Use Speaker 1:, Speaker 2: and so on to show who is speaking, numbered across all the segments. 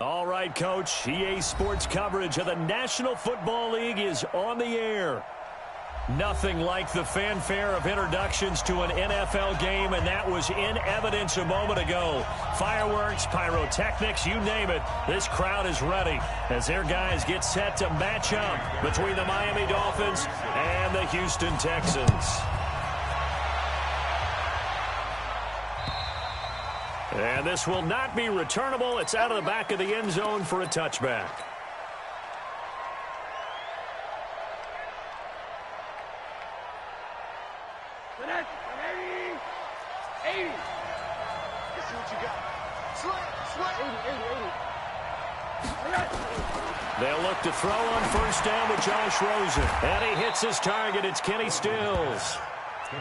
Speaker 1: All right, Coach. EA Sports coverage of the National Football League is on the air. Nothing like the fanfare of introductions to an NFL game, and that was in evidence a moment ago. Fireworks, pyrotechnics, you name it. This crowd is ready as their guys get set to match up between the Miami Dolphins and the Houston Texans. And this will not be returnable. It's out of the back of the end zone for a touchback. They'll look to throw on first down with Josh Rosen. And he hits his target. It's Kenny Stills.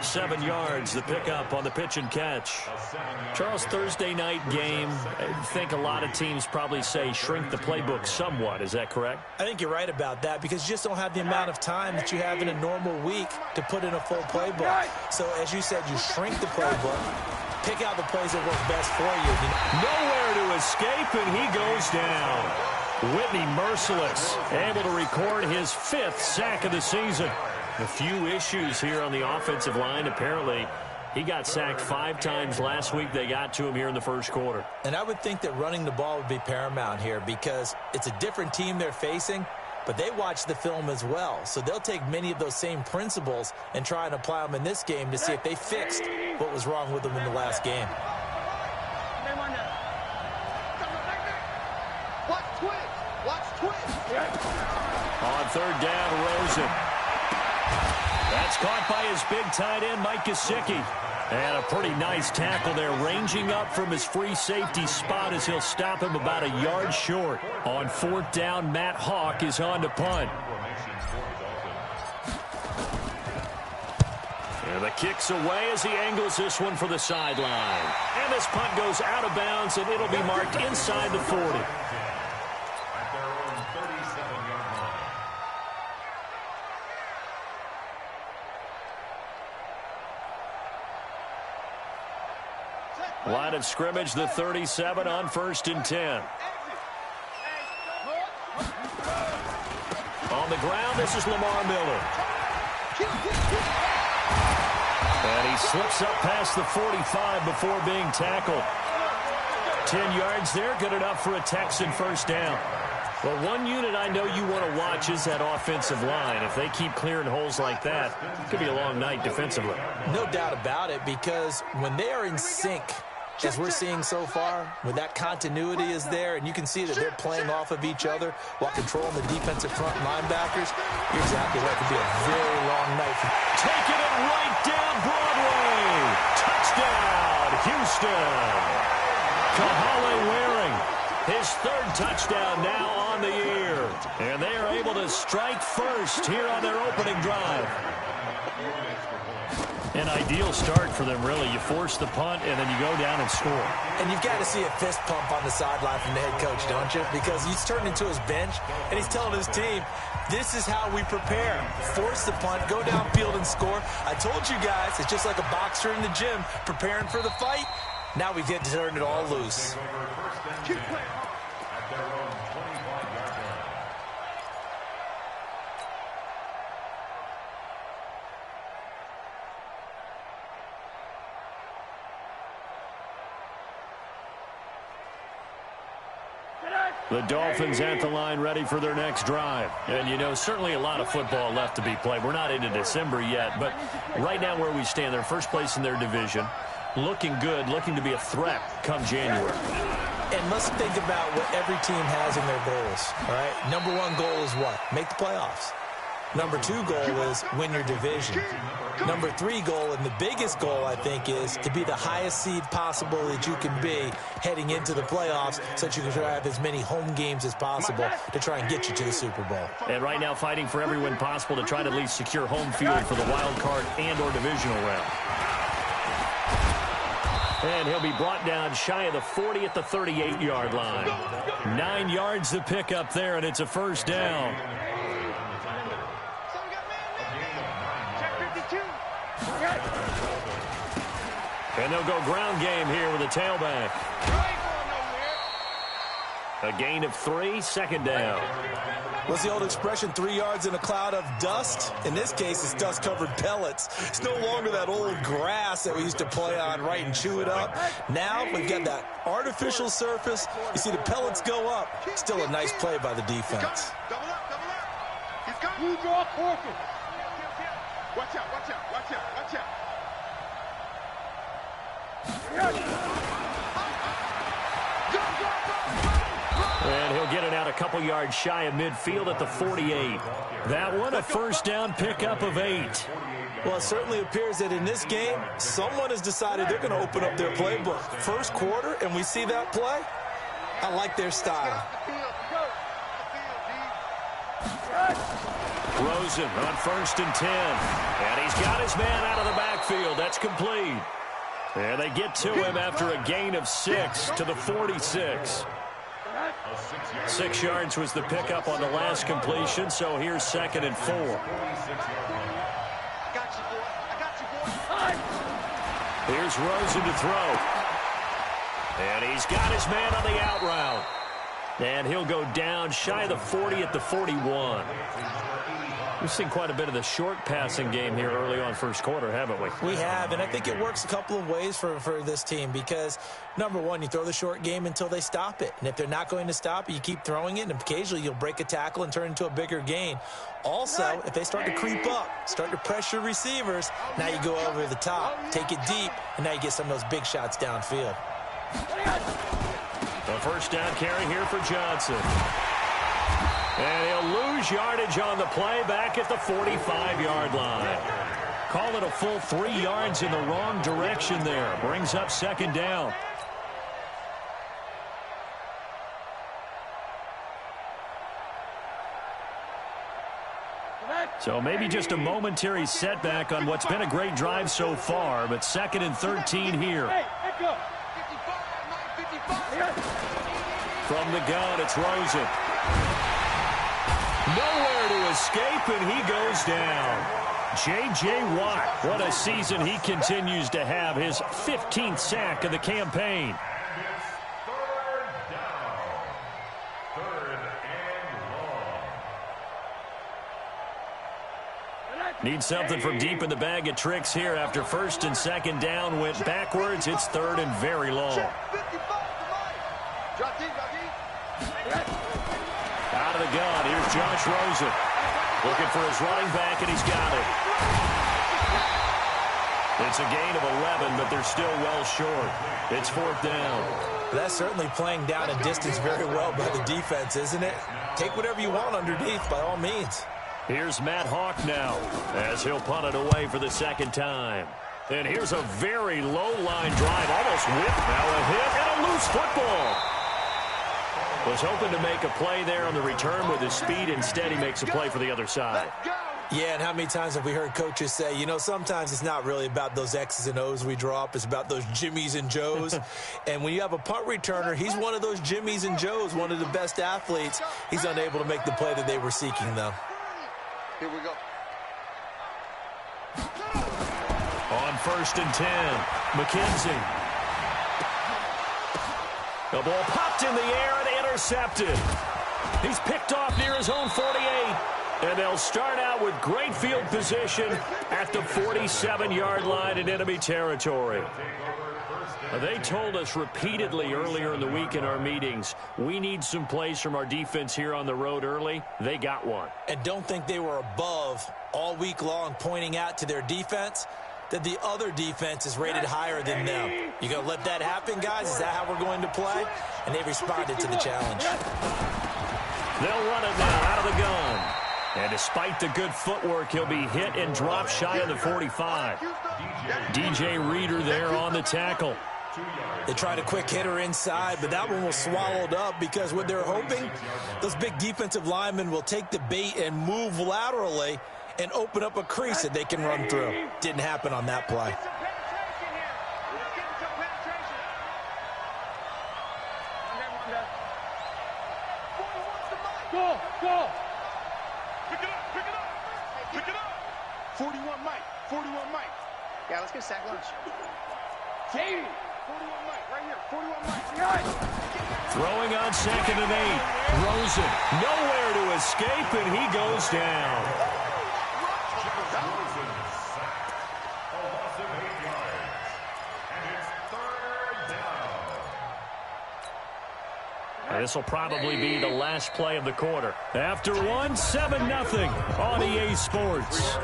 Speaker 1: 7 yards, the pickup on the pitch and catch. Charles, Thursday night game, I think a lot of teams probably say shrink the playbook somewhat. Is that correct?
Speaker 2: I think you're right about that because you just don't have the amount of time that you have in a normal week to put in a full playbook. So, as you said, you shrink the playbook, pick out the plays that work best for you.
Speaker 1: Nowhere to escape, and he goes down. Whitney Merciless, able to record his 5th sack of the season. A few issues here on the offensive line. Apparently, he got sacked 5 times last week. They got to him here in the first quarter.
Speaker 2: And I would think that running the ball would be paramount here because it's a different team they're facing, but they watch the film as well. So they'll take many of those same principles and try and apply them in this game to see if they fixed what was wrong with them in the last game.
Speaker 1: On third down, Rosen. That's caught by his big tight end, Mike Gesicki. And a pretty nice tackle there, ranging up from his free safety spot as he'll stop him about a yard short. On fourth down, Matt Hawk is on to punt. And the kick's away as he angles this one for the sideline. And this punt goes out of bounds, and it'll be marked inside the 40. Line of scrimmage, the 37 on 1st and 10. On the ground, this is Lamar Miller. And he slips up past the 45 before being tackled. 10 yards there, good enough for a Texan first down. Well, one unit I know you want to watch is that offensive line. If they keep clearing holes like that, it could be a long night defensively.
Speaker 2: No doubt about it, because when they are in sync, as we're seeing so far, when that continuity is there, and you can see that they're playing off of each other while controlling the defensive front linebackers, you're exactly right. It could be a very long night.
Speaker 1: Taking it right down Broadway. Touchdown, Houston. Kahale Waring, his 3rd touchdown now on the year. And they are able to strike first here on their opening drive. An ideal start for them, really. You force the punt, and then you go down and score.
Speaker 2: And you've got to see a fist pump on the sideline from the head coach, don't you? Because he's turned into his bench, and he's telling his team, this is how we prepare. Force the punt, go downfield and score. I told you guys, it's just like a boxer in the gym preparing for the fight. Now we get to turn it all loose.
Speaker 1: The Dolphins at the line ready for their next drive. And, you know, certainly a lot of football left to be played. We're not into December yet, but right now where we stand, they're first place in their division. Looking good, looking to be a threat come January.
Speaker 2: And let's think about what every team has in their goals, all right? Number 1 goal is what? Make the playoffs. Number 2 goal is win your division. Number 3 goal, and the biggest goal, I think, is to be the highest seed possible that you can be heading into the playoffs so that you can try to have as many home games as possible to try and get you to the Super Bowl.
Speaker 1: And right now fighting for every win possible to try to at least secure home field for the wild card and or divisional round. And he'll be brought down shy of the 40 at the 38-yard line. 9 yards to pick up there, and it's a first down. And they'll go ground game here with a tailback. A gain of 3, second down.
Speaker 2: What's the old expression, 3 yards in a cloud of dust? In this case, it's dust-covered pellets. It's no longer that old grass that we used to play on, right, and chew it up. Now we've got that artificial surface. You see the pellets go up. Still a nice play by the defense.
Speaker 3: Double up, double up. He's coming. You draw caution. Watch out, watch out, watch out, watch out.
Speaker 1: And he'll get it out a couple yards shy of midfield at the 48. That one, a first down pickup of 8.
Speaker 2: Well, it certainly appears that in this game, someone has decided they're going to open up their playbook. First quarter, and we see that play. I like their style.
Speaker 1: Rosen on first and 10. And he's got his man out of the backfield. That's complete. And they get to him after a gain of 6 to the 46. 6 yards was the pickup on the last completion, so here's second and 4. Here's Rosen to throw. And he's got his man on the out route. And he'll go down shy of the 40 at the 41. We've seen quite a bit of the short passing game here early on first quarter, haven't we?
Speaker 2: We have, and I think it works a couple of ways for this team because, number one, you throw the short game until they stop it. And if they're not going to stop it, you keep throwing it, and occasionally you'll break a tackle and turn it into a bigger gain. Also, if they start to creep up, start to pressure receivers, now you go over the top, take it deep, and now you get some of those big shots downfield.
Speaker 1: The first down carry here for Johnson. And he'll lose yardage on the play back at the 45-yard line. Call it a full 3 yards in the wrong direction there. Brings up second down. So maybe just a momentary setback on what's been a great drive so far, but second and 13 here. From the gun, it's Rosen. Nowhere to escape, and he goes down. J.J. Watt, what a season he continues to have. His 15th sack of the campaign. Need something from deep in the bag of tricks here after first and second down went backwards. It's third and very long. Out of the gun, here's Josh Rosen. Looking for his running back, and he's got it. It's a gain of 11, but they're still well short. It's fourth down.
Speaker 2: That's certainly playing down a distance very well by the defense, isn't it? Take whatever you want underneath, by all means.
Speaker 1: Here's Matt Hawk now, as he'll punt it away for the second time. And here's a very low-line drive, almost whipped. Now a hit and a loose football. Was hoping to make a play there on the return with his speed. Instead, he makes a play for the other side.
Speaker 2: Yeah, and how many times have we heard coaches say, you know, sometimes it's not really about those X's and O's we drop. It's about those Jimmies and Joes. And when you have a punt returner, he's one of those Jimmies and Joes, one of the best athletes. He's unable to make the play that they were seeking, though.
Speaker 3: Here we go.
Speaker 1: On first and 10, McKenzie. The ball popped in the air and intercepted. He's picked off near his own 48. And they'll start out with great field position at the 47-yard line in enemy territory. They told us repeatedly earlier in the week in our meetings, we need some plays from our defense here on the road early. They got one.
Speaker 2: And don't think they were above all week long pointing out to their defense that the other defense is rated higher than them. You going to let that happen, guys? Is that how we're going to play? And they responded to the challenge.
Speaker 1: They'll run it now out of the gun. And despite the good footwork, he'll be hit and dropped shy of the 45. DJ Reader there on the tackle.
Speaker 2: They tried a quick hitter inside, but that one was swallowed up because what they're hoping, those big defensive linemen will take the bait and move laterally and open up a crease that they can run through. Didn't happen on that play.
Speaker 3: Go, go. Pick it up, pick it up, pick it up. 41 Mike, 41 Mike.
Speaker 4: Yeah, let's get sack lunch.
Speaker 3: Jamie,
Speaker 1: Throwing on 2nd and 8. Rosen nowhere to escape, and he goes down. This will probably be the last play of the quarter. After one, 7-0 on EA Sports.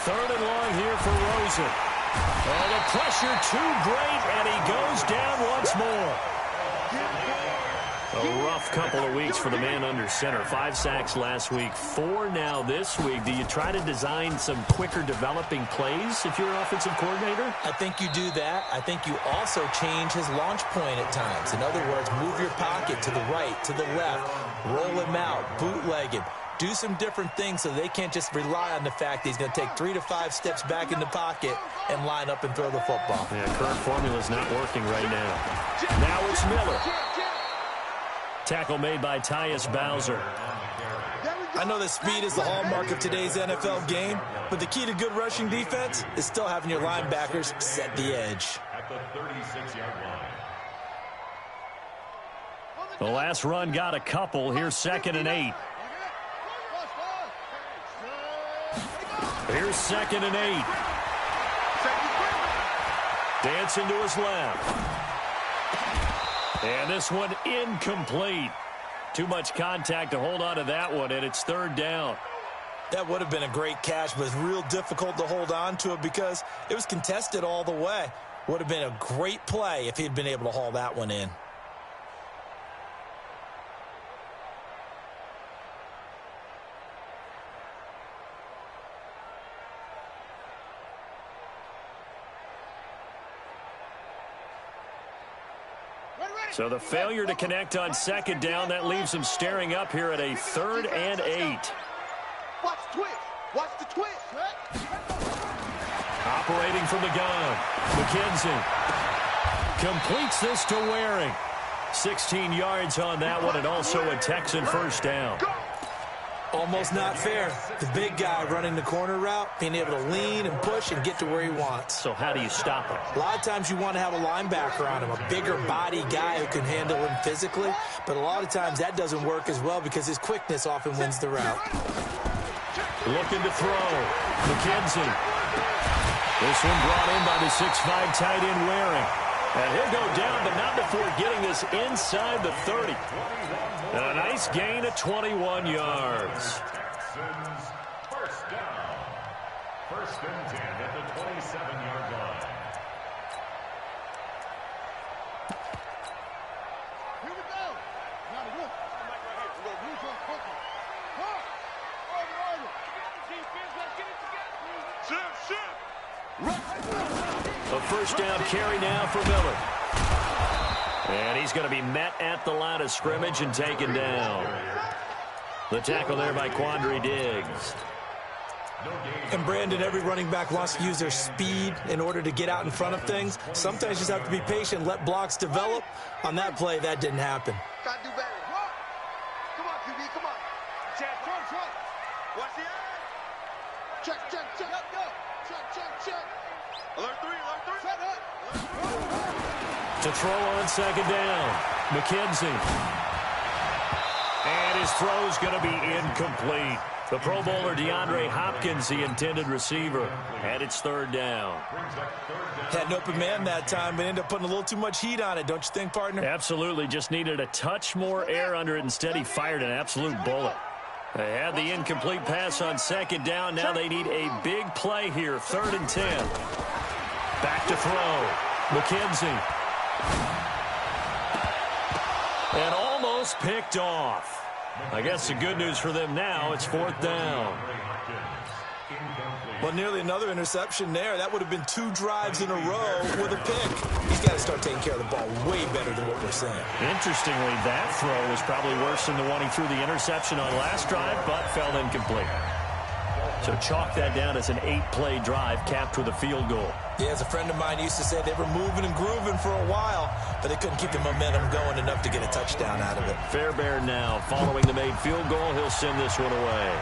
Speaker 1: Third and long here for Rosen. Oh, the pressure too great, and he goes down once more. A rough couple of weeks for the man under center. 5 sacks last week, 4 now this week. Do you try to design some quicker developing plays if you're an offensive coordinator?
Speaker 2: I think you do that. I think you also change his launch point at times. In other words, move your pocket to the right, to the left, roll him out, bootleg him. Do some different things so they can't just rely on the fact that he's going to take 3 to 5 steps back in the pocket and line up and throw the football.
Speaker 1: Yeah, current formula's not working right now. Now it's Miller. Tackle made by Tyus Bowser.
Speaker 2: I know that speed is the hallmark of today's NFL game, but the key to good rushing defense is still having your linebackers set the edge.
Speaker 4: At the 36-yard line.
Speaker 1: The last run got a couple. Here's 2nd and 8. Here's 2nd and 8. Dancing to his left. And this one incomplete. Too much contact to hold on to that one, and it's 3rd down.
Speaker 2: That would have been a great catch, but it's real difficult to hold on to it because it was contested all the way. Would have been a great play if he'd been able to haul that one in.
Speaker 1: So the failure to connect on 2nd down, that leaves him staring up here at a 3rd and 8.
Speaker 3: Watch the twitch. Watch the twitch.
Speaker 1: Operating from the gun. McKenzie completes this to Waring. 16 yards on that one, and also a Texan first down.
Speaker 2: Almost not fair. The big guy running the corner route, being able to lean and push and get to where he wants.
Speaker 1: So how do you stop him?
Speaker 2: A lot of times you want to have a linebacker on him, a bigger body guy who can handle him physically. But a lot of times that doesn't work as well because his quickness often wins the route.
Speaker 1: Looking to throw. McKenzie. This one brought in by the 6'5" tight end Waring. And he'll go down, but not before getting this inside the 30. And a nice gain of 21 yards.
Speaker 4: Texans first down. 1st and 10 at the 27-yard line.
Speaker 3: Here we go. Now the roof. Right here. We're going to move on quickly. Come on. Defense, let's get it together. Shift.
Speaker 1: A first down carry now for Miller. And he's going to be met at the line of scrimmage and taken down. The tackle there by Quandre Diggs.
Speaker 2: And Brandon, every running back wants to use their speed in order to get out in front of things. Sometimes you just have to be patient, let blocks develop. On that play, that didn't happen.
Speaker 3: Got to do better. Come on, QB, come on. Check. Watch the eye. Check. Check. Alert 3. Set up.
Speaker 1: To throw on 2nd down. McKenzie. And his throw's going to be incomplete. The Pro Bowler DeAndre Hopkins, the intended receiver. And it's 3rd down.
Speaker 2: Had an open man that time, but ended up putting a little too much heat on it, don't you think, partner?
Speaker 1: Absolutely. Just needed a touch more air under it. Instead, he fired an absolute bullet. They had the incomplete pass on 2nd down. Now they need a big play here. 3rd and 10. Back to throw. McKenzie. And almost picked off. I guess the good news for them now, it's 4th down.
Speaker 2: Well, nearly another interception there. That would have been 2 drives in a row with a pick. He's got to start taking care of the ball way better than what we're saying.
Speaker 1: Interestingly, that throw was probably worse than the one he threw the interception on last drive, but fell incomplete. So chalk that down as an 8-play drive capped with a field goal.
Speaker 2: Yeah, as a friend of mine used to say, they were moving and grooving for a while, but they couldn't keep the momentum going enough to get a touchdown out of it.
Speaker 1: Fairbairn now following the made field goal. He'll send this one away.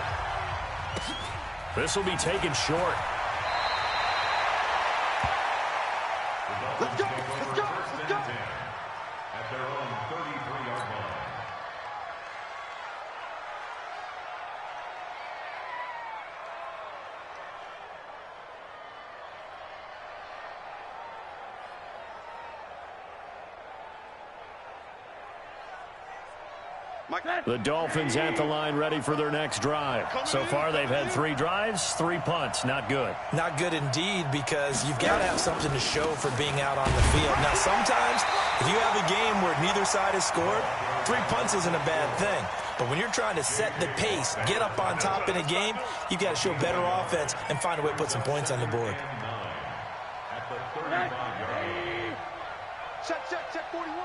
Speaker 1: This will be taken short.
Speaker 3: Let's go! Let's go! Let's go!
Speaker 4: At their own 33-yard line.
Speaker 1: The Dolphins at the line ready for their next drive. So far, they've had 3 drives, 3 punts. Not good.
Speaker 2: Not good indeed, because you've got to have something to show for being out on the field. Now, sometimes, if you have a game where neither side has scored, 3 punts isn't a bad thing. But when you're trying to set the pace, get up on top in a game, you've got to show better offense and find a way to put some points on the board.
Speaker 4: At the 35-yard line.
Speaker 3: Check 41.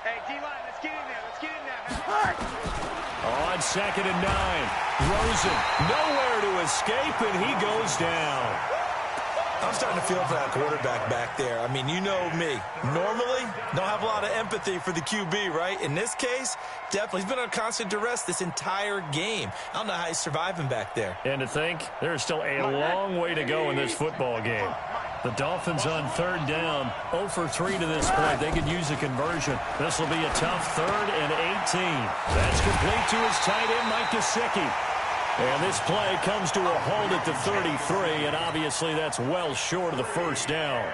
Speaker 3: Hey, D-line, let's get in there. Let's get in there.
Speaker 1: On 2nd and 9. Rosen nowhere to escape, and he goes down.
Speaker 2: I'm starting to feel for that quarterback back there. I mean, you know me. Normally, don't have a lot of empathy for the QB, right? In this case, definitely. He's been on constant duress this entire game. I don't know how he's surviving back there.
Speaker 1: And to think, there's still a long way to go in this football game. The Dolphins on 3rd down, 0 for 3 to this point. They could use a conversion. This will be a tough 3rd and 18. That's complete to his tight end, Mike Gesicki. And this play comes to a halt at the 33, and obviously that's well short of the first down.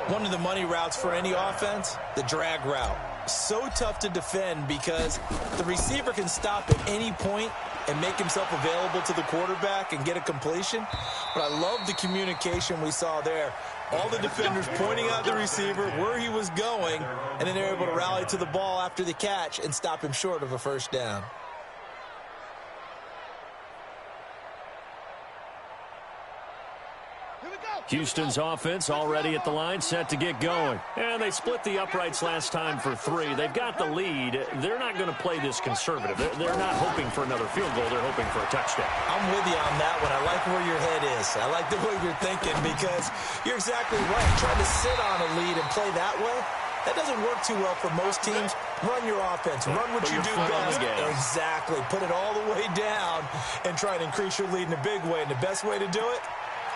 Speaker 2: One of the money routes for any offense, the drag route. So tough to defend because the receiver can stop at any point and make himself available to the quarterback and get a completion. But I love the communication we saw there. All the defenders pointing out the receiver, where he was going, and then they're able to rally to the ball after the catch and stop him short of a first down.
Speaker 1: Houston's offense already at the line, set to get going. And they split the uprights last time for 3. They've got the lead. They're not going to play this conservative. They're not hoping for another field goal. They're hoping for a touchdown.
Speaker 2: I'm with you on that one. I like where your head is. I like the way you're thinking because you're exactly right. Trying to sit on a lead and play that way, that doesn't work too well for most teams. Run your offense. Run what you do best. Exactly. Put it all the way down and try and increase your lead in a big way. And the best way to do it,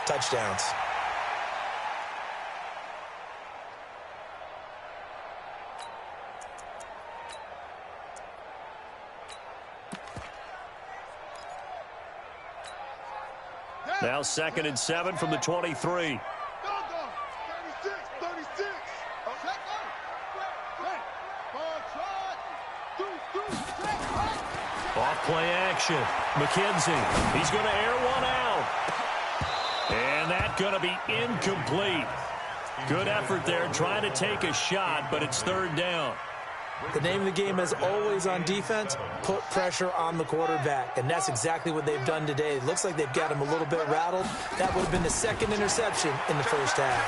Speaker 2: touchdowns.
Speaker 1: Now 2nd and 7 from the 23.
Speaker 3: 36.
Speaker 1: Off play action. McKenzie. He's going to air one out. And that's going to be incomplete. Good effort there trying to take a shot, but it's 3rd down.
Speaker 2: The name of the game is always on defense, put pressure on the quarterback. And that's exactly what they've done today. It looks like they've got him a little bit rattled. That would have been the 2nd interception in the first half.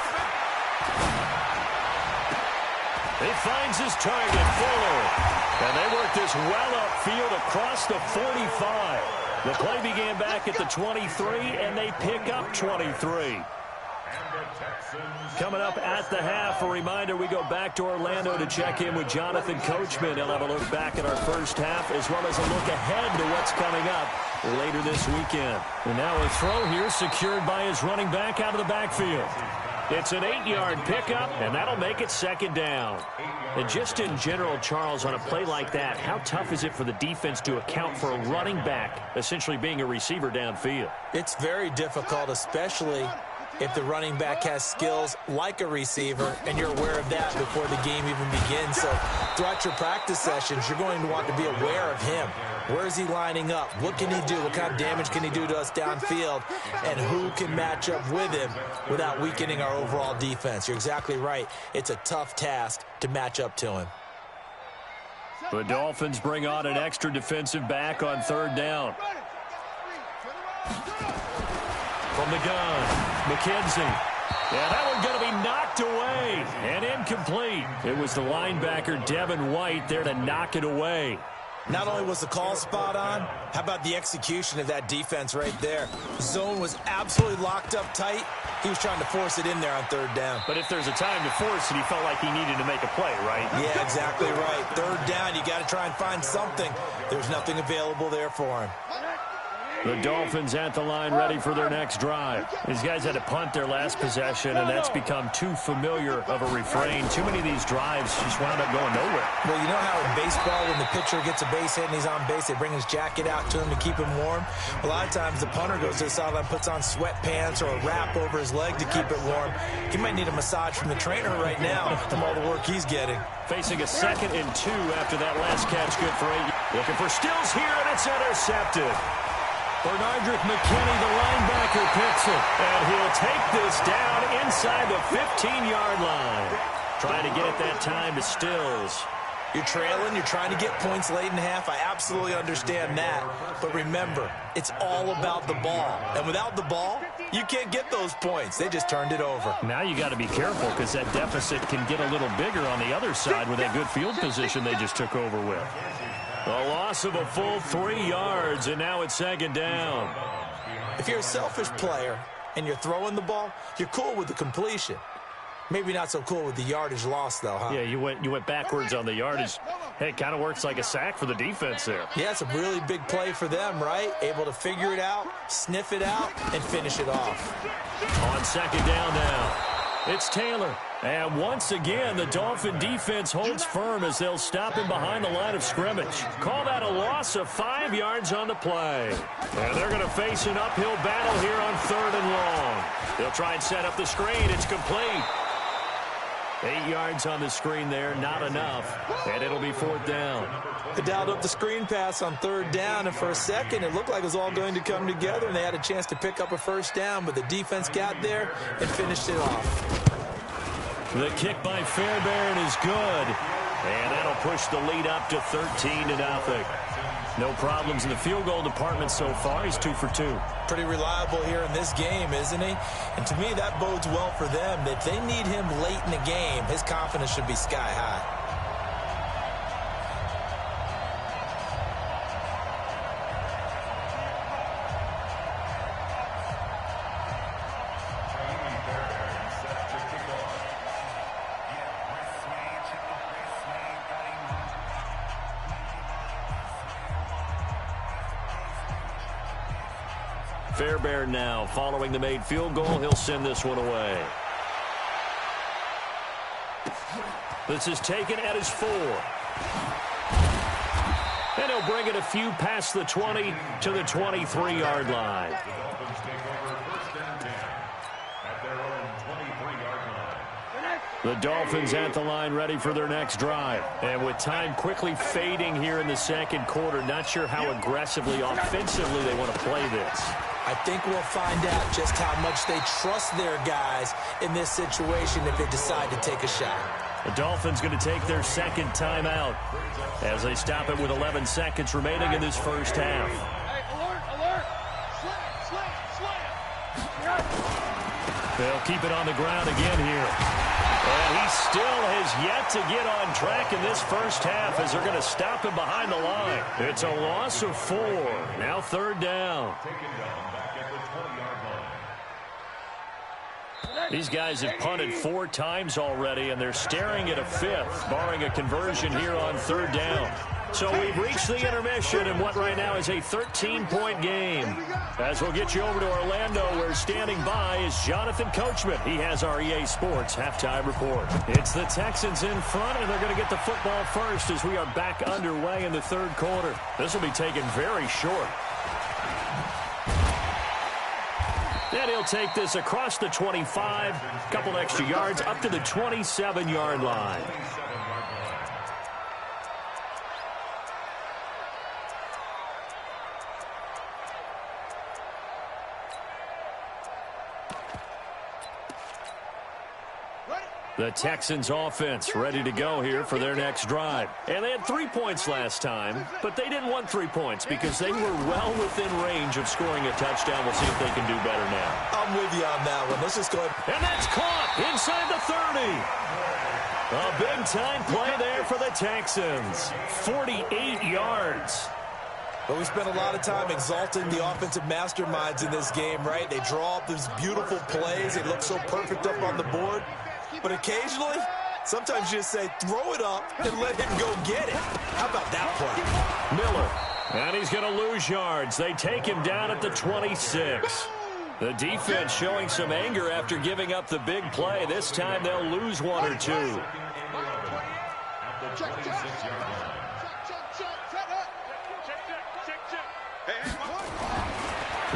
Speaker 1: He finds his target, Fuller. And they work this well upfield across the 45. The play began back at the 23, and they pick up 23. Coming up at the half, a reminder, we go back to Orlando to check in with Jonathan Coachman. He'll have a look back at our first half as well as a look ahead to what's coming up later this weekend. And now a throw here secured by his running back out of the backfield. It's an 8-yard pickup, and that'll make it 2nd down. And just in general, Charles, on a play like that, how tough is it for the defense to account for a running back essentially being a receiver downfield?
Speaker 2: It's very difficult, especially if the running back has skills like a receiver, and you're aware of that before the game even begins. So throughout your practice sessions, you're going to want to be aware of him. Where is he lining up? What can he do? What kind of damage can he do to us downfield? And who can match up with him without weakening our overall defense? You're exactly right. It's a tough task to match up to him.
Speaker 1: The Dolphins bring on an extra defensive back on 3rd down. From the gun, McKenzie. Yeah, that one's going to be knocked away and incomplete. It was the linebacker, Devin White, there to knock it away.
Speaker 2: Not only was the call spot on, how about the execution of that defense right there? The zone was absolutely locked up tight. He was trying to force it in there on third down.
Speaker 1: But if there's a time to force it, he felt like he needed to make a play, right?
Speaker 2: Yeah, exactly right. Third down, you got to try and find something. There's nothing available there for him.
Speaker 1: The Dolphins at the line ready for their next drive. These guys had to punt their last possession, and that's become too familiar of a refrain. Too many of these drives just wound up going nowhere.
Speaker 2: Well, you know how in baseball, when the pitcher gets a base hit and he's on base, they bring his jacket out to him to keep him warm? A lot of times the punter goes to the sideline, puts on sweatpants or a wrap over his leg to keep it warm. He might need a massage from the trainer right now from all the work he's getting.
Speaker 1: Facing a 2nd and 2 after that last catch, good for 8. Looking for Stills here, and it's intercepted. Bernardrick McKinney, the linebacker, picks it. And he'll take this down inside the 15-yard line. Trying to get it that time to Stills.
Speaker 2: You're trailing, you're trying to get points late in half. I absolutely understand that. But remember, it's all about the ball. And without the ball, you can't get those points. They just turned it over.
Speaker 1: Now you got to be careful because that deficit can get a little bigger on the other side with that good field position they just took over with. A loss of a full 3 yards, and now it's 2nd down.
Speaker 2: If you're a selfish player and you're throwing the ball, you're cool with the completion. Maybe not so cool with the yardage loss, though, huh?
Speaker 1: Yeah, you went backwards on the yardage. Hey, it kind of works like a sack for the defense there.
Speaker 2: Yeah, it's a really big play for them, right? Able to figure it out, sniff it out, and finish it off.
Speaker 1: On 2nd down now, it's Taylor. And once again, the Dolphin defense holds firm as they'll stop him behind the line of scrimmage. Call that a loss of 5 yards on the play. And they're going to face an uphill battle here on 3rd and long. They'll try and set up the screen. It's complete. 8 yards on the screen there, not enough. And it'll be 4th down.
Speaker 2: They dialed up the screen pass on 3rd down, and for a second, it looked like it was all going to come together, and they had a chance to pick up a 1st down, but the defense got there and finished it off.
Speaker 1: The kick by Fairbairn is good, and that'll push the lead up to 13-0. No problems in the field goal department so far. He's 2 for 2.
Speaker 2: Pretty reliable here in this game, isn't he? And to me, that bodes well for them. If they need him late in the game, his confidence should be sky high.
Speaker 1: Fairbairn now following the made field goal. He'll send this one away. This is taken at his 4. And he'll bring it a few past the 20 to the 23-yard line. The Dolphins at the line ready for their next drive. And with time quickly fading here in the 2nd quarter, not sure how aggressively, offensively they want to play this.
Speaker 2: I think we'll find out just how much they trust their guys in this situation if they decide to take a shot.
Speaker 1: The Dolphins going to take their 2nd timeout as they stop it with 11 seconds remaining in this first half.
Speaker 3: Hey, alert! Slam!
Speaker 1: They'll keep it on the ground again here. And he still has yet to get on track in this first half as they're going to stop him behind the line. It's a loss of 4. Now 3rd down. These guys have punted 4 times already, and they're staring at a 5th, barring a conversion here on 3rd down. So we've reached the intermission in what right now is a 13-point game. As we'll get you over to Orlando, where standing by is Jonathan Coachman. He has our EA Sports halftime report. It's the Texans in front, and they're going to get the football first as we are back underway in the 3rd quarter. This will be taken very short. And he'll take this across the 25, couple extra yards, up to the 27-yard line.
Speaker 3: Ready?
Speaker 1: The Texans offense ready to go here for their next drive. And they had 3 points last time, but they didn't want 3 points because they were well within range of scoring a touchdown. We'll see if they can do better now.
Speaker 2: I'm with you on that one. Let's just go ahead.
Speaker 1: And that's caught inside the 30. A big-time play there for the Texans. 48 yards.
Speaker 2: But we spent a lot of time exalting the offensive masterminds in this game, right? They draw up these beautiful plays. They look so perfect up on the board. But occasionally, sometimes you just say, throw it up and let him go get it. How about that play?
Speaker 1: Miller, and he's going to lose yards. They take him down at the 26. The defense showing some anger after giving up the big play. This time they'll lose 1 or 2.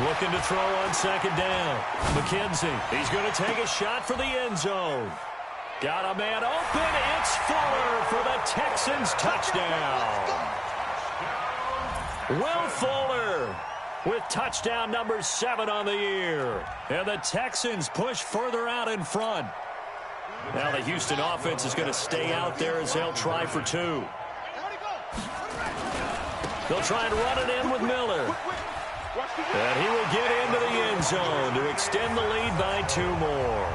Speaker 1: Looking to throw on second down. McKenzie, he's going to take a shot for the end zone. Got a man open. It's Fuller for the Texans touchdown. Will Fuller with touchdown number 7 on the year. And the Texans push further out in front. Now the Houston offense is going to stay out there as they'll try for 2. They'll try and run it in with Miller. And he will get into the end zone to extend the lead by 2 more.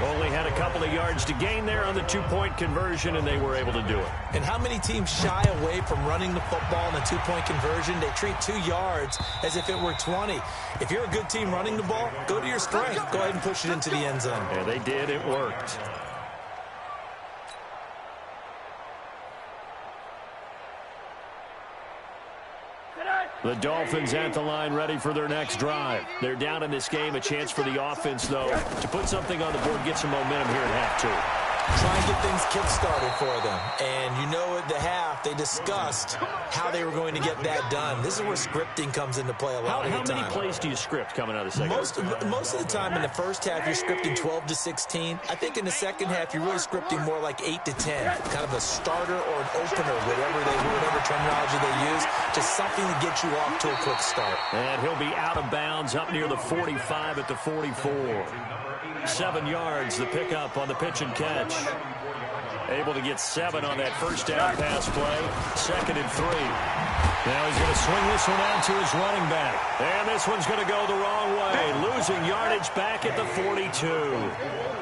Speaker 1: Only had a couple of yards to gain there on the 2-point conversion, and they were able to do it.
Speaker 2: And how many teams shy away from running the football in a 2-point conversion? They treat 2 yards as if it were 20. If you're a good team running the ball, go to your strength. Go ahead and push it into the end zone.
Speaker 1: Yeah, they did. It worked. The Dolphins at the line ready for their next drive. They're down in this game. A chance for the offense, though, to put something on the board, get some momentum here at half 2.
Speaker 2: Try and get things kick-started for them. And you know at the half, they discussed how they were going to get that done. This is where scripting comes into play a lot of the time.
Speaker 1: How many plays do you script coming out of the second half?
Speaker 2: Most of the time in the first half, you're scripting 12 to 16. I think in the second half, you're really scripting more like 8 to 10. Kind of a starter or an opener, whatever terminology they use. Just something to get you off to a quick start.
Speaker 1: And he'll be out of bounds up near the 45 at the 44. 7 yards, the pickup on the pitch and catch. Able to get 7 on that first down pass play. 2nd and 3. Now he's going to swing this one out to his running back. And this one's going to go the wrong way. Losing yardage back at the 42.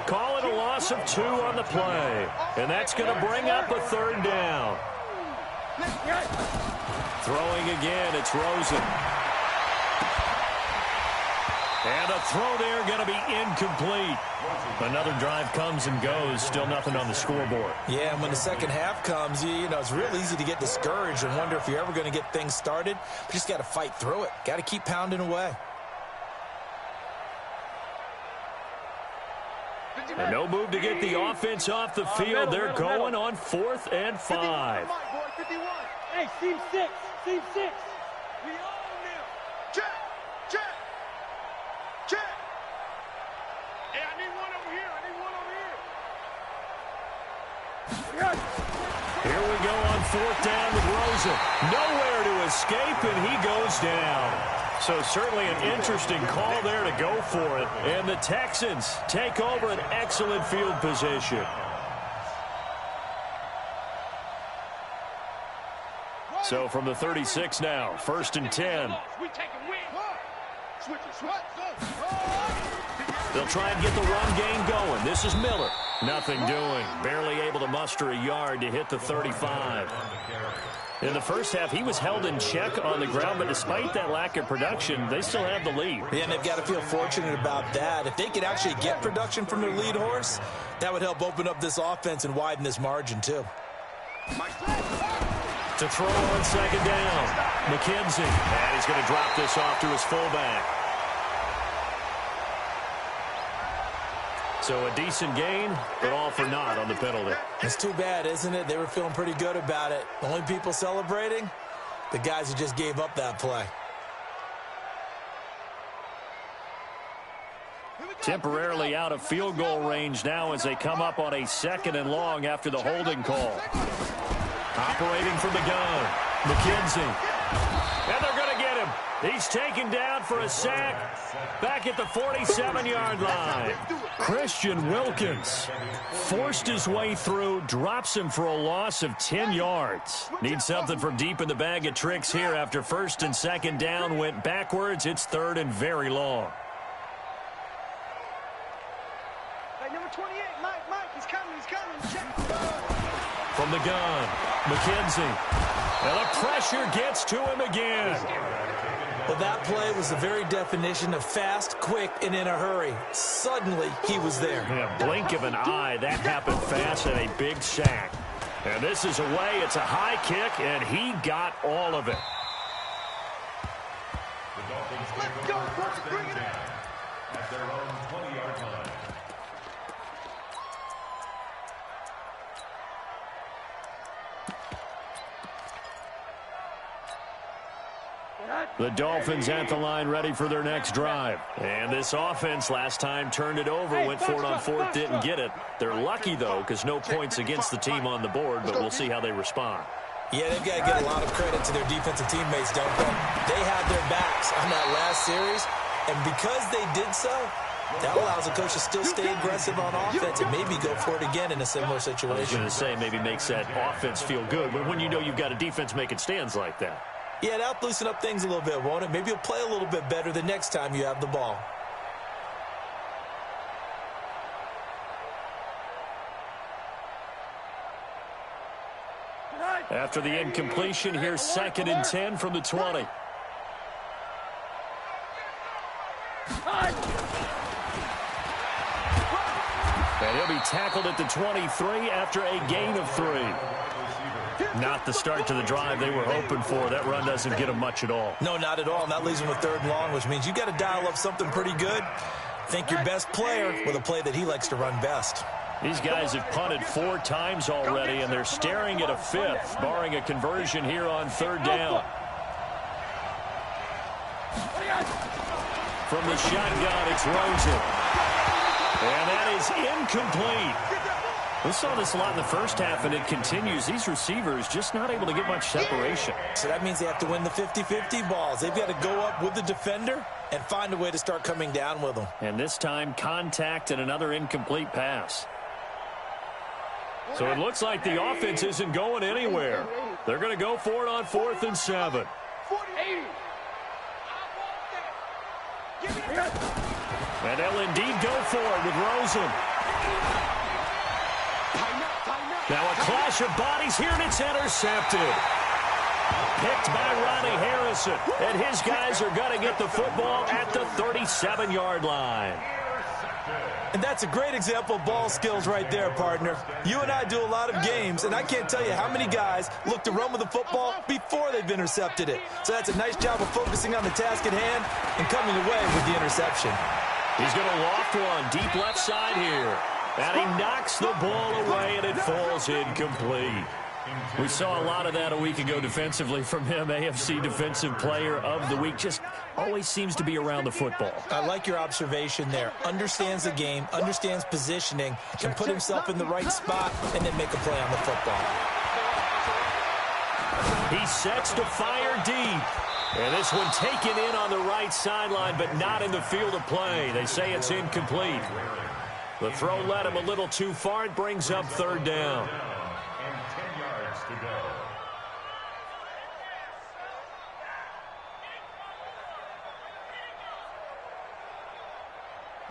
Speaker 1: Call it a loss of 2 on the play. And that's going to bring up a 3rd down. Throwing again, it's Rosen. And a throw there going to be incomplete. Another drive comes and goes. Still nothing on the scoreboard.
Speaker 2: Yeah, and when the second half comes, you know, it's real easy to get discouraged and wonder if you're ever going to get things started. But just got to fight through it. Got to keep pounding away.
Speaker 1: And no move to get the offense off the field. They're going on 4th and 5.
Speaker 5: Hey, seam 6. Seam 6. We own them.
Speaker 3: Check. Check. Check. Hey, I need one over here.
Speaker 1: Here we go on 4th down with Rosen. Nowhere to escape, and he goes down. So certainly an interesting call there to go for it. And the Texans take over an excellent field position. So from the 36 now, 1st and 10. They'll try and get the run game going. This is Miller. Nothing doing. Barely able to muster a yard to hit the 35. In the first half, he was held in check on the ground, but despite that lack of production, they still have the lead.
Speaker 2: Yeah, and they've got to feel fortunate about that. If they could actually get production from their lead horse, that would help open up this offense and widen this margin, too.
Speaker 1: To throw on 2nd down, McKenzie. And he's going to drop this off to his fullback. So a decent gain, but all for naught on the penalty.
Speaker 2: It's too bad, isn't it? They were feeling pretty good about it. The only people celebrating, the guys who just gave up that play.
Speaker 1: Temporarily out of field goal range now as they come up on a 2nd and long after the holding call. Operating from the gun, McKenzie. And they're going to get him. He's taken down for a sack back at the 47-yard line. Christian Wilkins forced his way through, drops him for a loss of 10 yards. Needs something from deep in the bag of tricks here after first and second down went backwards. It's third and very long.
Speaker 5: Hey, number 28, Mike, he's coming.
Speaker 1: From the gun, McKenzie. And the pressure gets to him again.
Speaker 2: Well, that play was the very definition of fast, quick, and in a hurry. Suddenly, he was there.
Speaker 1: Yeah, blink of an eye, that happened fast and a big sack. And this is away. It's a high kick, and he got all of it.
Speaker 3: Let's go, Coach. Bring it in.
Speaker 4: At their own 20-yard line.
Speaker 1: The Dolphins at the line ready for their next drive. And this offense last time turned it over, went for it on fourth, didn't get it. They're lucky, though, because no points against the team on the board, but we'll see how they respond.
Speaker 2: Yeah, they've got to get a lot of credit to their defensive teammates, don't they? They had their backs on that last series, and because they did so, that allows the coach to still stay aggressive on offense and maybe go for it again in a similar situation.
Speaker 1: I was going to say maybe makes that offense feel good, but when you know you've got a defense making stands like that.
Speaker 2: Yeah, that'll loosen up things a little bit, won't it? Maybe you'll play a little bit better the next time you have the ball.
Speaker 1: After the incompletion, here's 2nd and 10 from the 20. And he'll be tackled at the 23 after a gain of 3. Not the start to the drive they were hoping for. That run doesn't get them much at all.
Speaker 2: No, not at all. And that leaves them with 3rd and long, which means you got to dial up something pretty good. Think your best player with a play that he likes to run best.
Speaker 1: These guys have punted 4 times already, and they're staring at a 5th, barring a conversion here on 3rd down. From the shotgun, it's Rosen. And that is incomplete. We saw this a lot in the first half, and it continues. These receivers just not able to get much separation.
Speaker 2: So that means they have to win the 50-50 balls. They've got to go up with the defender and find a way to start coming down with them.
Speaker 1: And this time, contact and another incomplete pass. So it looks like the offense isn't going anywhere. They're going to go for it on 4th and 7. And they'll indeed go for it with Rosen. Now a clash of bodies here, and it's intercepted. Picked by Ronnie Harrison. And his guys are going to get the football at the 37-yard line.
Speaker 2: And that's a great example of ball skills right there, partner. You and I do a lot of games, and I can't tell you how many guys look to run with the football before they've intercepted it. So that's a nice job of focusing on the task at hand and coming away with the interception.
Speaker 1: He's going to loft one deep left side here. And he knocks the ball away, and it falls incomplete. We saw a lot of that a week ago defensively from him. AFC Defensive Player of the Week. Just always seems to be around the football.
Speaker 2: I like your observation there. Understands the game, understands positioning, can put himself in the right spot, and then make a play on the football.
Speaker 1: He sets to fire deep. And this one taken in on the right sideline, but not in the field of play. They say it's incomplete. The throw led him a little too far. It brings up 3rd down.
Speaker 4: And 10 yards to go.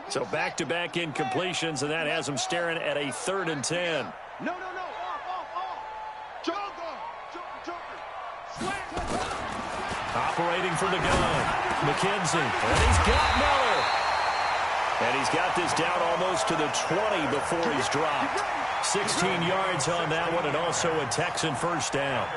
Speaker 1: So back-to-back incompletions, and that has him staring at a 3rd and 10.
Speaker 3: No. Off. Joker.
Speaker 1: Operating from the gun. McKenzie. And he's got Miller. And he's got this down almost to the 20 before he's dropped. 16 yards on that one, and also a Texan 1st down.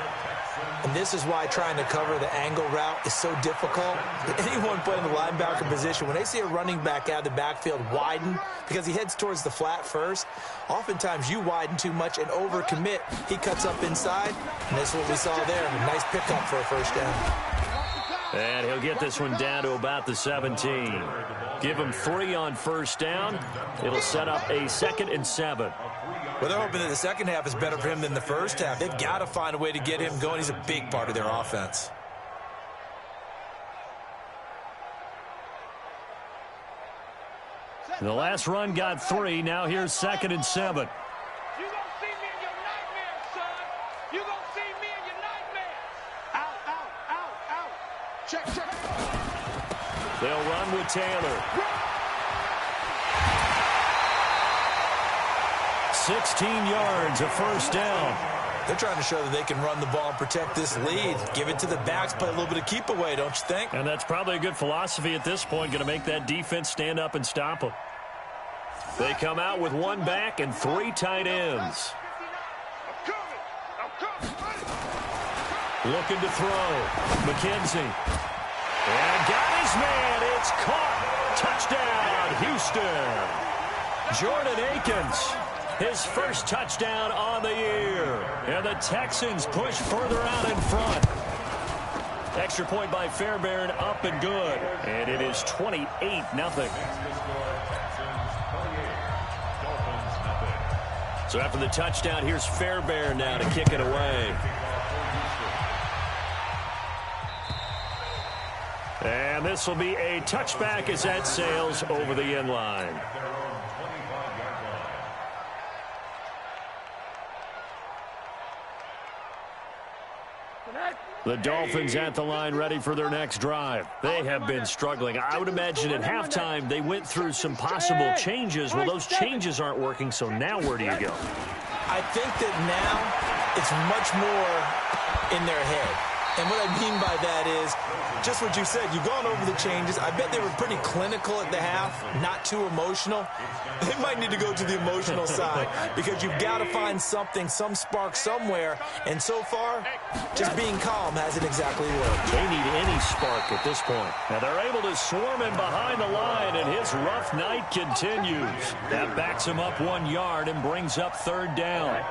Speaker 2: And this is why trying to cover the angle route is so difficult. Anyone playing the linebacker position, when they see a running back out of the backfield widen because he heads towards the flat first, oftentimes you widen too much and overcommit. He cuts up inside, and that's what we saw there. A nice pickup for a 1st down.
Speaker 1: And he'll get this one down to about the 17. Give him 3 on 1st down. It'll set up a 2nd and 7.
Speaker 2: Well, they're hoping that the second half is better for him than the first half. They've got to find a way to get him going. He's a big part of their offense.
Speaker 1: The last run got 3. Now here's 2nd and 7.
Speaker 3: You gonna see me in your nightmares, son. You gonna see me in your nightmares. Out. Check.
Speaker 1: They'll run with Taylor. 16 yards, a first down.
Speaker 2: They're trying to show that they can run the ball and protect this lead. Give it to the backs, play a little bit of keep away, don't you think?
Speaker 1: And that's probably a good philosophy at this point, going to make that defense stand up and stop them. They come out with 1 back and 3 tight ends.
Speaker 3: I'm coming.
Speaker 1: Looking to throw. McKenzie. And got his man. It's caught. Touchdown, Houston. Jordan Akins. His first touchdown on the year. And the Texans push further out in front. Extra point by Fairbairn, up and good. And it is 28-0. So after the touchdown, here's Fairbairn now to kick it away. And this will be a touchback as that sails over the end line. The Dolphins at the line ready for their next drive. They have been struggling. I would imagine at halftime they went through some possible changes. Well, those changes aren't working, so now where do you go?
Speaker 2: I think that now it's much more in their head. And what I mean by that is just what you said. You've gone over the changes. I bet they were pretty clinical at the half, not too emotional. They might need to go to the emotional side because you've got to find something, some spark somewhere. And so far, just being calm hasn't exactly worked.
Speaker 1: They need any spark at this point. Now they're able to swarm him behind the line, and his rough night continues. That backs him up 1 yard and brings up 3rd down.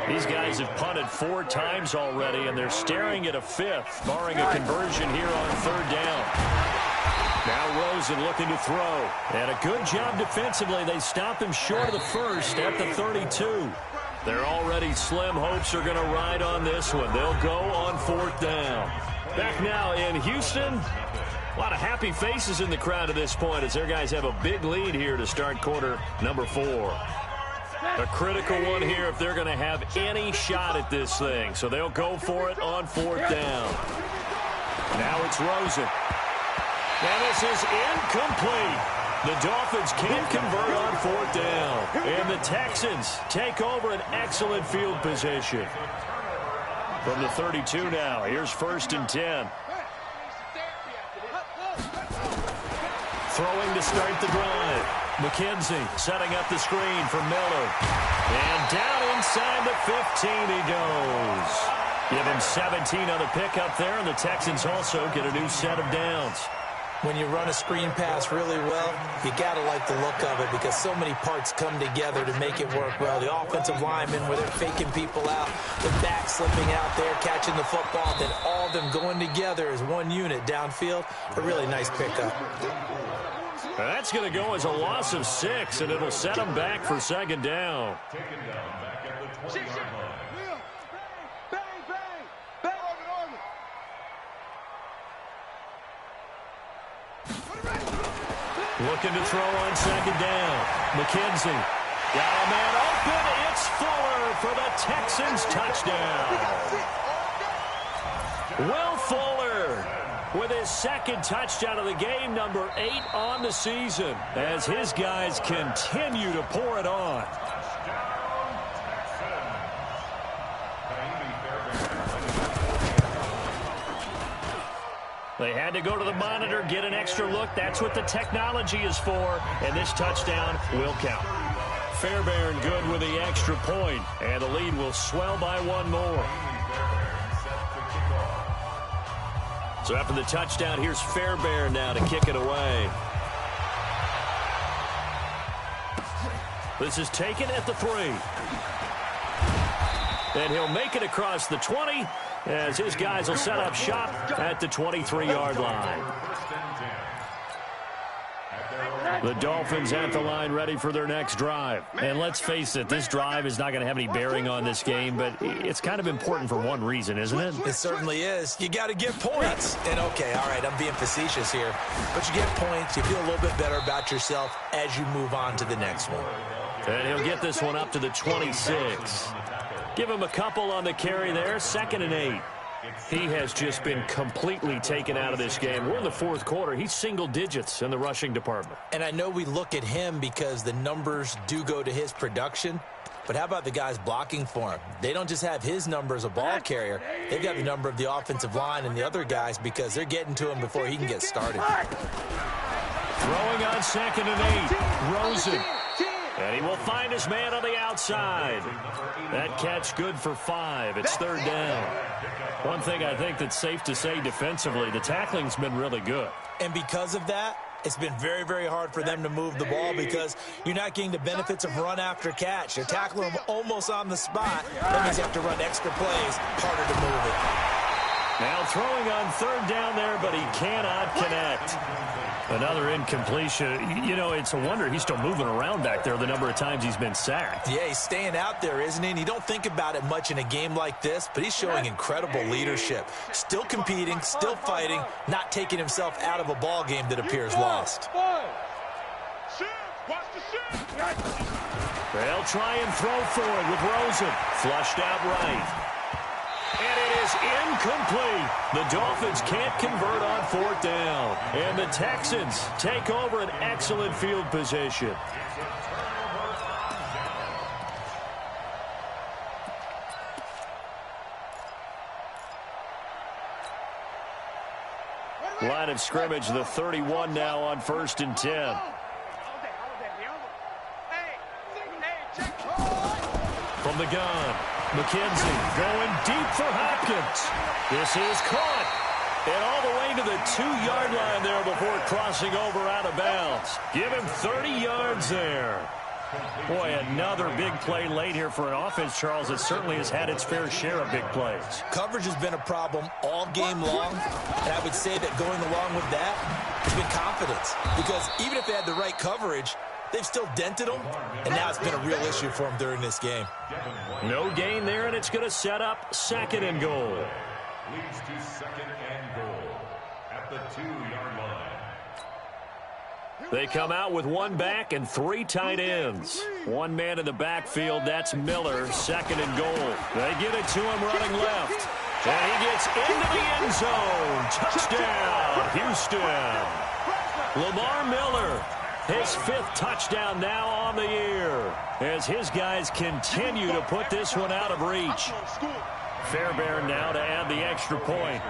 Speaker 1: These guys have punted 4 times already, and they're staring at a 5th, barring a conversion here on 3rd down. Now Rosen looking to throw. And a good job defensively. They stop him short of the 1st at the 32. They're already slim hopes are going to ride on this one. They'll go on 4th down. Back now in Houston. A lot of happy faces in the crowd at this point as their guys have a big lead here to start quarter number 4. A critical one here if they're going to have any shot at this thing. So they'll go for it on 4th down. Now it's Rosen. And this is incomplete. The Dolphins can't convert on 4th down. And the Texans take over an excellent field position. From the 32 now, here's 1st and 10. Throwing to start the drive. McKenzie setting up the screen for Miller. And down inside the 15 he goes. Give him 17 on the pickup there, and the Texans also get a new set of downs.
Speaker 2: When you run a screen pass really well, you got to like the look of it because so many parts come together to make it work well. The offensive linemen, where they're faking people out, the back slipping out there, catching the football, then all of them going together as one unit downfield. A really nice pickup.
Speaker 1: That's going to go as a loss of 6, and it'll set them back for 2nd down.
Speaker 4: Taken down back at the 20-yard line.
Speaker 1: Looking to throw on 2nd down. McKenzie got a man open. It's Fuller for the Texans touchdown. Will Fuller with his 2nd touchdown of the game, number 8 on the season, as his guys continue to pour it on. They had to go to the monitor, get an extra look. That's what the technology is for, and this touchdown will count. Fairbairn good with the extra point, and the lead will swell by 1 more. So after the touchdown, here's Fairbairn now to kick it away. This is taken at the 3. And he'll make it across the 20 as his guys will set up shop at the 23-yard line. The Dolphins at the line ready for their next drive. And let's face it, this drive is not going to have any bearing on this game, but it's kind of important for one reason, isn't it?
Speaker 2: It certainly is. You got to get points. And okay, all right, I'm being facetious here, but you get points, you feel a little bit better about yourself as you move on to the next one.
Speaker 1: And he'll get this one up to the 26. Give him a couple on the carry there, 2nd and 8. He has just been completely taken out of this game. We're in the 4th quarter. He's single digits in the rushing department.
Speaker 2: And I know we look at him because the numbers do go to his production, but how about the guys blocking for him? They don't just have his number as a ball carrier. They've got the number of the offensive line and the other guys because they're getting to him before he can get started.
Speaker 1: Throwing on 2nd and 8. Rosen. And he will find his man on the outside. That catch good for 5. It's 3rd down. One thing I think that's safe to say defensively, the tackling's been really good.
Speaker 2: And because of that, it's been very, very hard for them to move the ball because you're not getting the benefits of run after catch. They're tackling them almost on the spot. That means you have to run extra plays, harder to move it.
Speaker 1: Now throwing on 3rd down there, but he cannot connect. Another incompletion. You know, it's a wonder he's still moving around back there the number of times he's been sacked.
Speaker 2: Yeah, he's staying out there, isn't he? And you don't think about it much in a game like this, but he's showing incredible leadership. Still competing, still fighting, not taking himself out of a ball game that appears lost.
Speaker 1: They'll try and throw for it with Rosen. Flushed out right. And it is incomplete. The Dolphins can't convert on 4th down. And the Texans take over an excellent field position. Line of scrimmage, the 31 now on 1st and 10. From the gun. McKenzie going deep for Hopkins. This is caught. And all the way to the 2-yard line there before crossing over out of bounds. Give him 30 yards there. Boy, another big play late here for an offense, Charles, that certainly has had its fair share of big plays.
Speaker 2: Coverage has been a problem all game long, and I would say that going along with that has been confidence. Because even if they had the right coverage, they've still dented them, and now it's been a real issue for them during this game.
Speaker 1: No gain there, and it's going to set up 2nd and goal.
Speaker 4: Leads to 2nd and goal at the 2-yard line.
Speaker 1: They come out with 1 back and 3 tight ends. 1 man in the backfield, that's Miller, 2nd and goal. They get it to him running left. And he gets into the end zone. Touchdown, Houston. Lamar Miller. His 5th touchdown now on the year as his guys continue to put this one out of reach. Fairbairn now to add the extra point.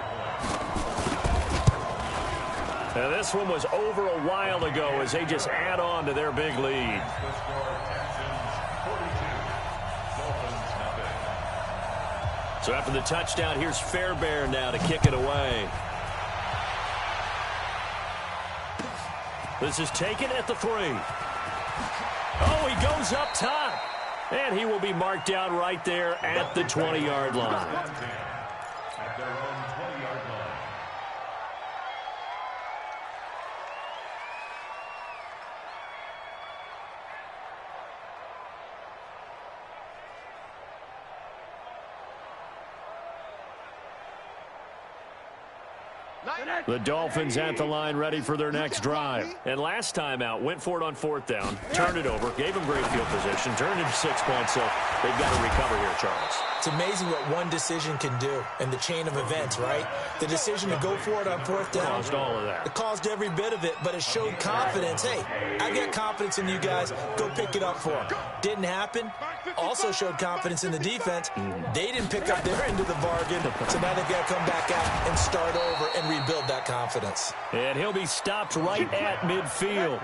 Speaker 1: Now this one was over a while ago as they just add on to their big lead. So after the touchdown, here's Fairbairn now to kick it away. This is taken at the 3. Oh, he goes up top. And he will be marked down right there at the 20-yard line.
Speaker 4: At their own 20-yard line.
Speaker 1: The Dolphins at the line ready for their next drive. And last time out, went for it on 4th down, turned it over, gave them great field position, turned into 6 points, so they've got to recover here, Charles.
Speaker 2: It's amazing what one decision can do in the chain of events, right? The decision to go for it on 4th down.
Speaker 1: Caused all of that.
Speaker 2: It caused every bit of it, but it showed confidence. Hey, I've got confidence in you guys. Go pick it up for them. Didn't happen. Also showed confidence in the defense. They didn't pick up their end of the bargain, so now they've got to come back out and start over and rebuild that confidence.
Speaker 1: And he'll be stopped right at midfield.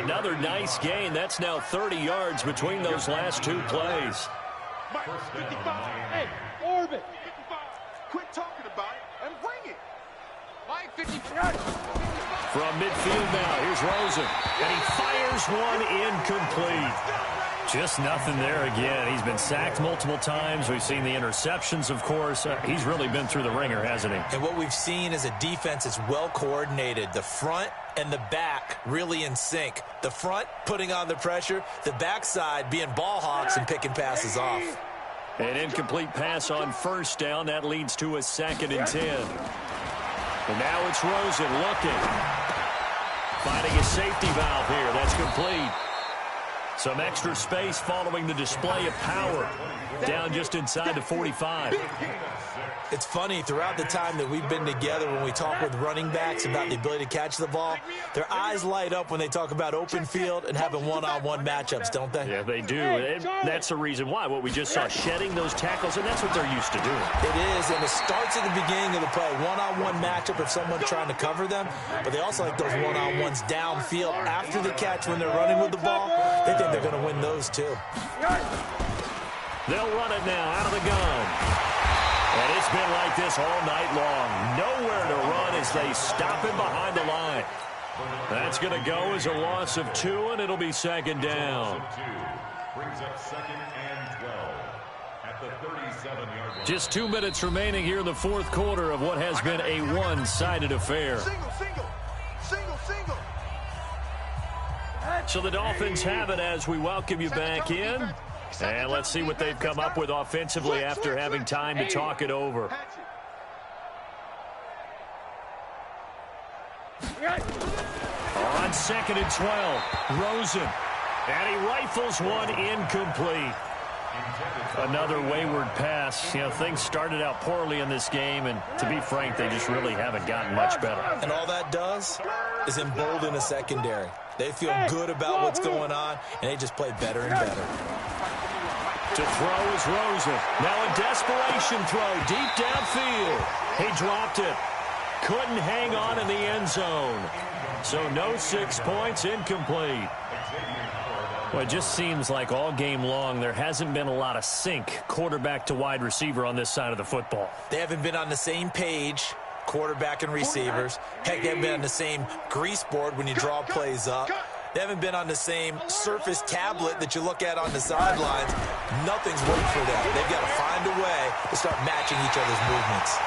Speaker 1: Another nice gain. That's now 30 yards between those last 2 plays.
Speaker 5: Hey, Orbit.
Speaker 3: Quit talking about it and bring it. Mike 55.
Speaker 1: From midfield now, here's Rosen. And he fires one incomplete. Just nothing there again. He's been sacked multiple times. We've seen the interceptions, of course. He's really been through the ringer, hasn't he?
Speaker 2: And what we've seen is a defense that's well coordinated. The front and the back really in sync. The front putting on the pressure, the backside being ball hawks and picking passes off.
Speaker 1: An incomplete pass on first down. That leads to a 2nd and 10. And now it's Rosen looking. Finding a safety valve here. That's complete. Some extra space following the display of power. Down just inside the 45.
Speaker 2: It's funny, throughout the time that we've been together, when we talk with running backs about the ability to catch the ball, their eyes light up when they talk about open field and having one-on-one matchups, don't they?
Speaker 1: Yeah, they do. And that's the reason why. What we just saw, shedding those tackles, and that's what they're used to doing.
Speaker 2: It is, and it starts at the beginning of the play. One-on-one matchup if someone's trying to cover them, but they also like those one-on-ones downfield after the catch when they're running with the ball. They think they're going to win those too.
Speaker 1: They'll run it now out of the gun. And it's been like this all night long. Nowhere to run as they stop him behind the line. That's going to go as a loss of 2, and it'll be 2nd down.
Speaker 4: Brings up 2nd and 12 at the 37-yard line.
Speaker 1: Just 2 minutes remaining here in the 4th quarter of what has been a one-sided affair.
Speaker 3: Single.
Speaker 1: So the Dolphins have it as we welcome you back in. And let's see what they've come up with offensively after having time to talk it over. On 2nd and 12, Rosen. And he rifles one incomplete. Another wayward pass. You know, things started out poorly in this game, and to be frank, they just really haven't gotten much better.
Speaker 2: And all that does is embolden a secondary. They feel good about what's going on, and they just play better and better.
Speaker 1: To throw is Rosen. Now a desperation throw deep downfield. He dropped it. Couldn't hang on in the end zone. So no 6 points, incomplete. Well, it just seems like all game long there hasn't been a lot of sync quarterback to wide receiver on this side of the football.
Speaker 2: They haven't been on the same page, quarterback and receivers. Heck, they haven't been on the same grease board when you draw plays up. They haven't been on the same surface tablet that you look at on the sidelines. Nothing's worked for them. They've got to find a way to start matching each other's movements.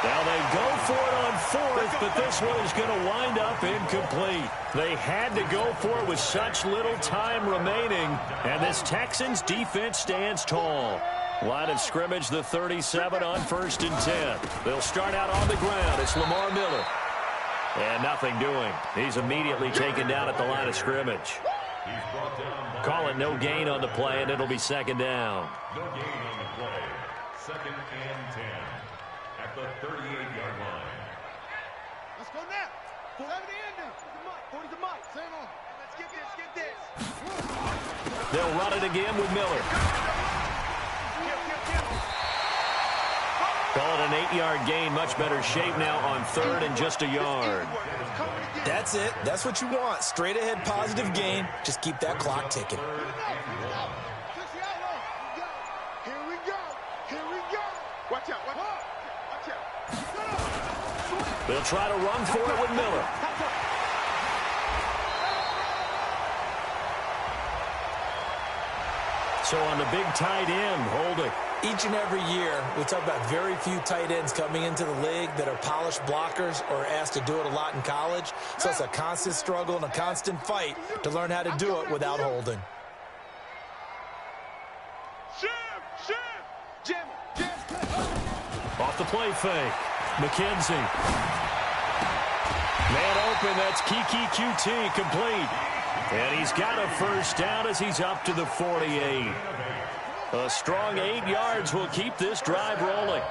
Speaker 1: Now they go for it on 4th, but this one is going to wind up incomplete. They had to go for it with such little time remaining, and this Texans defense stands tall. Line of scrimmage, the 37 on 1st and 10. They'll start out on the ground. It's Lamar Miller. And nothing doing. He's immediately taken down at the line of scrimmage. Call it no gain on the play, and it'll be 2nd down.
Speaker 4: No gain on the play. 2nd and 10 at the 38-yard line.
Speaker 3: Let's go now. 40 to Mike. Same on. Let's get this.
Speaker 1: They'll run it again with Miller. Call it an 8-yard gain. Much better shape now on 3rd and just a yard.
Speaker 2: That's it. That's what you want. Straight ahead positive gain. Just keep that clock ticking.
Speaker 3: Here we go. Watch out.
Speaker 1: They'll try to run for it with Miller. So on the big tight end, Holding.
Speaker 2: Each and every year, we talk about very few tight ends coming into the league that are polished blockers or asked to do it a lot in college. So it's a constant struggle and a constant fight to learn how to do it without holding.
Speaker 1: Off the play fake. McKenzie. Man open, that's Kiki QT complete. And he's got a 1st down as he's up to the 48. A strong 8 yards will keep this drive rolling.